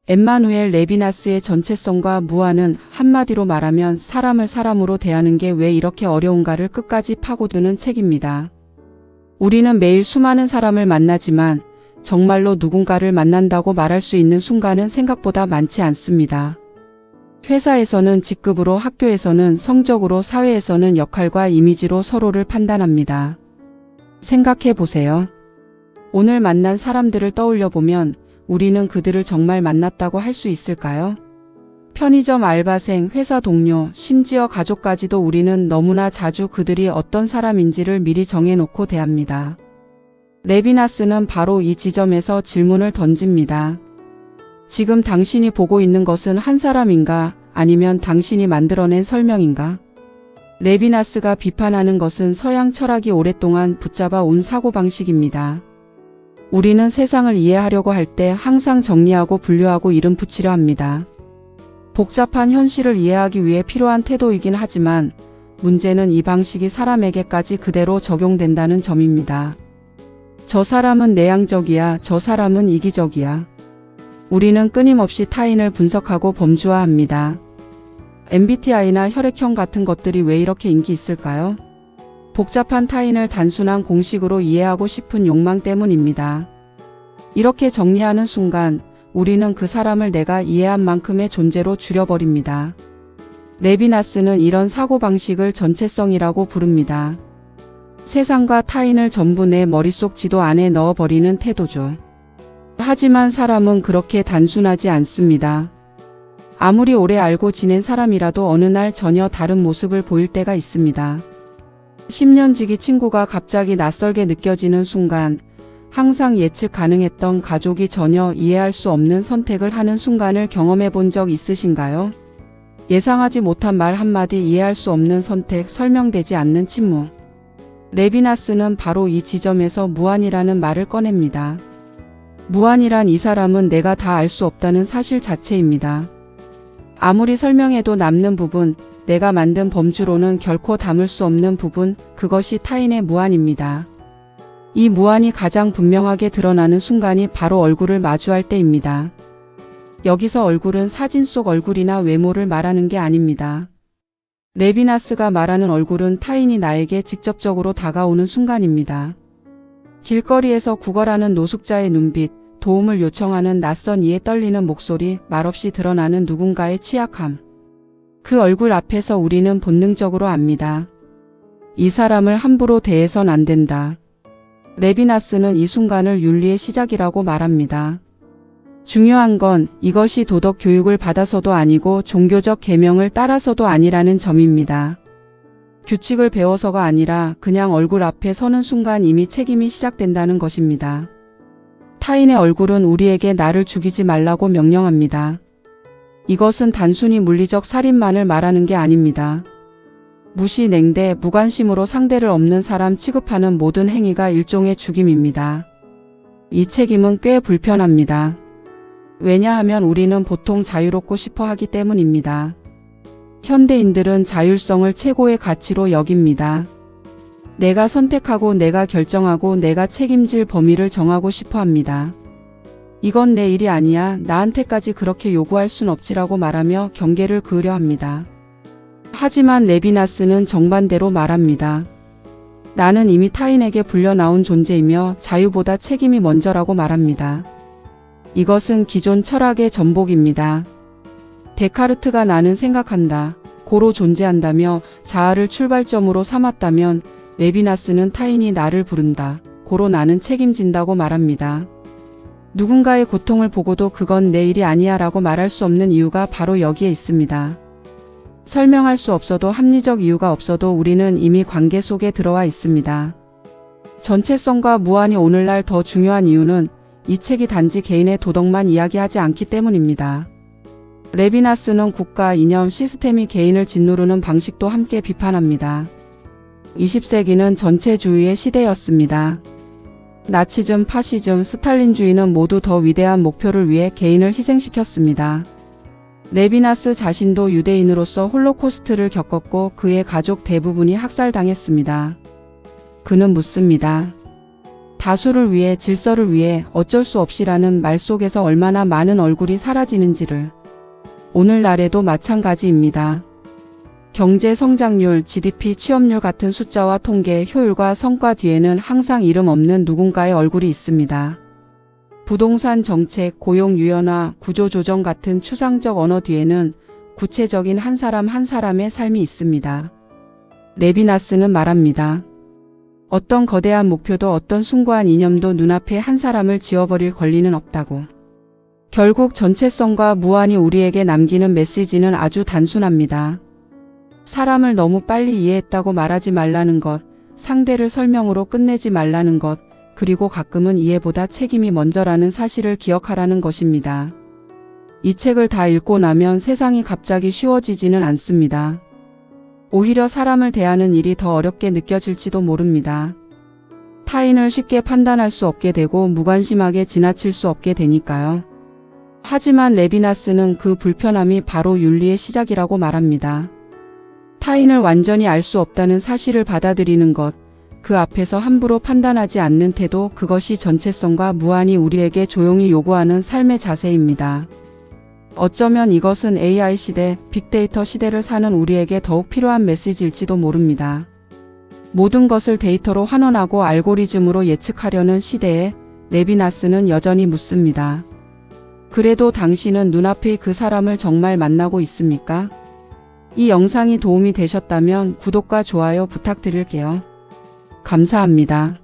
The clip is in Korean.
엠마누엘 레비나스의 정체성과 무한은 한마디로 말하면 사람을 사람으로 대하는 게 왜 이렇게 어려운가를 끝까지 파고드는 책입니다. 우리는 매일 수많은 사람을 만나지만 정말로 누군가를 만난다고 말할 수 있는 순간은 생각보다 많지 않습니다. 회사에서는 직급으로, 학교에서는 성적으로, 사회에서는 역할과 이미지로 서로를 판단합니다. 생각해 보세요. 오늘 만난 사람들을 떠올려 보면 우리는 그들을 정말 만났다고 할 수 있을까요? 편의점 알바생, 회사 동료, 심지어 가족까지도 우리는 너무나 자주 그들이 어떤 사람인지를 미리 정해놓고 대합니다. 레비나스는 바로 이 지점에서 질문을 던집니다. 지금 당신이 보고 있는 것은 한 사람인가? 아니면 당신이 만들어낸 설명인가? 레비나스가 비판하는 것은 서양 철학이 오랫동안 붙잡아 온 사고방식입니다. 우리는 세상을 이해하려고 할 때 항상 정리하고 분류하고 이름 붙이려 합니다. 복잡한 현실을 이해하기 위해 필요한 태도이긴 하지만 문제는 이 방식이 사람에게까지 그대로 적용된다는 점입니다. 저 사람은 내향적이야, 저 사람은 이기적이야. 우리는 끊임없이 타인을 분석하고 범주화합니다. MBTI나 혈액형 같은 것들이 왜 이렇게 인기 있을까요? 복잡한 타인을 단순한 공식으로 이해하고 싶은 욕망 때문입니다. 이렇게 정리하는 순간 우리는 그 사람을 내가 이해한 만큼의 존재로 줄여버립니다. 레비나스는 이런 사고방식을 전체성이라고 부릅니다. 세상과 타인을 전부 내 머릿속 지도 안에 넣어버리는 태도죠. 하지만 사람은 그렇게 단순하지 않습니다. 아무리 오래 알고 지낸 사람이라도 어느 날 전혀 다른 모습을 보일 때가 있습니다. 10년 지기 친구가 갑자기 낯설게 느껴지는 순간, 항상 예측 가능했던 가족이 전혀 이해할 수 없는 선택을 하는 순간을 경험해 본 적 있으신가요? 예상하지 못한 말 한마디, 이해할 수 없는 선택, 설명되지 않는 침묵. 레비나스는 바로 이 지점에서 무한이라는 말을 꺼냅니다. 무한이란 이 사람은 내가 다 알 수 없다는 사실 자체입니다. 아무리 설명해도 남는 부분, 내가 만든 범주로는 결코 담을 수 없는 부분, 그것이 타인의 무한입니다. 이 무한이 가장 분명하게 드러나는 순간이 바로 얼굴을 마주할 때입니다. 여기서 얼굴은 사진 속 얼굴이나 외모를 말하는 게 아닙니다. 레비나스가 말하는 얼굴은 타인이 나에게 직접적으로 다가오는 순간입니다. 길거리에서 구걸하는 노숙자의 눈빛, 도움을 요청하는 낯선 이의 떨리는 목소리, 말없이 드러나는 누군가의 취약함. 그 얼굴 앞에서 우리는 본능적으로 압니다. 이 사람을 함부로 대해선 안 된다. 레비나스는 이 순간을 윤리의 시작이라고 말합니다. 중요한 건 이것이 도덕 교육을 받아서도 아니고 종교적 계명을 따라서도 아니라는 점입니다. 규칙을 배워서가 아니라 그냥 얼굴 앞에 서는 순간 이미 책임이 시작된다는 것입니다. 타인의 얼굴은 우리에게 나를 죽이지 말라고 명령합니다. 이것은 단순히 물리적 살인만을 말하는 게 아닙니다. 무시, 냉대, 무관심으로 상대를 없는 사람 취급하는 모든 행위가 일종의 죽임입니다. 이 책임은 꽤 불편합니다. 왜냐하면 우리는 보통 자유롭고 싶어 하기 때문입니다. 현대인들은 자율성을 최고의 가치로 여깁니다. 내가 선택하고 내가 결정하고 내가 책임질 범위를 정하고 싶어 합니다. 이건 내 일이 아니야, 나한테까지 그렇게 요구할 순 없지라고 말하며 경계를 그으려 합니다. 하지만 레비나스는 정반대로 말합니다. 나는 이미 타인에게 불려나온 존재이며 자유보다 책임이 먼저라고 말합니다. 이것은 기존 철학의 전복입니다. 데카르트가 나는 생각한다, 고로 존재한다며 자아를 출발점으로 삼았다면 레비나스는 타인이 나를 부른다, 고로 나는 책임진다고 말합니다. 누군가의 고통을 보고도 그건 내 일이 아니야 라고 말할 수 없는 이유가 바로 여기에 있습니다. 설명할 수 없어도 합리적 이유가 없어도 우리는 이미 관계 속에 들어와 있습니다. 전체성과 무한이 오늘날 더 중요한 이유는 이 책이 단지 개인의 도덕만 이야기하지 않기 때문입니다. 레비나스는 국가, 이념, 시스템이 개인을 짓누르는 방식도 함께 비판합니다. 20세기는 전체주의의 시대였습니다. 나치즘, 파시즘, 스탈린주의는 모두 더 위대한 목표를 위해 개인을 희생시켰습니다. 레비나스 자신도 유대인으로서 홀로코스트를 겪었고 그의 가족 대부분이 학살당했습니다. 그는 묻습니다. 다수를 위해 질서를 위해 어쩔 수 없이라는 말 속에서 얼마나 많은 얼굴이 사라지는지를. 오늘날에도 마찬가지입니다. 경제 성장률, GDP, 취업률 같은 숫자와 통계, 효율과 성과 뒤에는 항상 이름 없는 누군가의 얼굴이 있습니다. 부동산 정책, 고용 유연화, 구조 조정 같은 추상적 언어 뒤에는 구체적인 한 사람 한 사람의 삶이 있습니다. 레비나스는 말합니다. 어떤 거대한 목표도 어떤 숭고한 이념도 눈앞에 한 사람을 지워버릴 권리는 없다고. 결국 전체성과 무한이 우리에게 남기는 메시지는 아주 단순합니다. 사람을 너무 빨리 이해했다고 말하지 말라는 것, 상대를 설명으로 끝내지 말라는 것, 그리고 가끔은 이해보다 책임이 먼저라는 사실을 기억하라는 것입니다. 이 책을 다 읽고 나면 세상이 갑자기 쉬워지지는 않습니다. 오히려 사람을 대하는 일이 더 어렵게 느껴질지도 모릅니다. 타인을 쉽게 판단할 수 없게 되고 무관심하게 지나칠 수 없게 되니까요. 하지만 레비나스는 그 불편함이 바로 윤리의 시작이라고 말합니다. 타인을 완전히 알 수 없다는 사실을 받아들이는 것, 그 앞에서 함부로 판단하지 않는 태도, 그것이 전체성과 무한이 우리에게 조용히 요구하는 삶의 자세입니다. 어쩌면 이것은 AI 시대, 빅데이터 시대를 사는 우리에게 더욱 필요한 메시지일지도 모릅니다. 모든 것을 데이터로 환원하고 알고리즘으로 예측하려는 시대에 레비나스는 여전히 묻습니다. 그래도 당신은 눈앞의 그 사람을 정말 만나고 있습니까? 이 영상이 도움이 되셨다면 구독과 좋아요 부탁드릴게요. 감사합니다.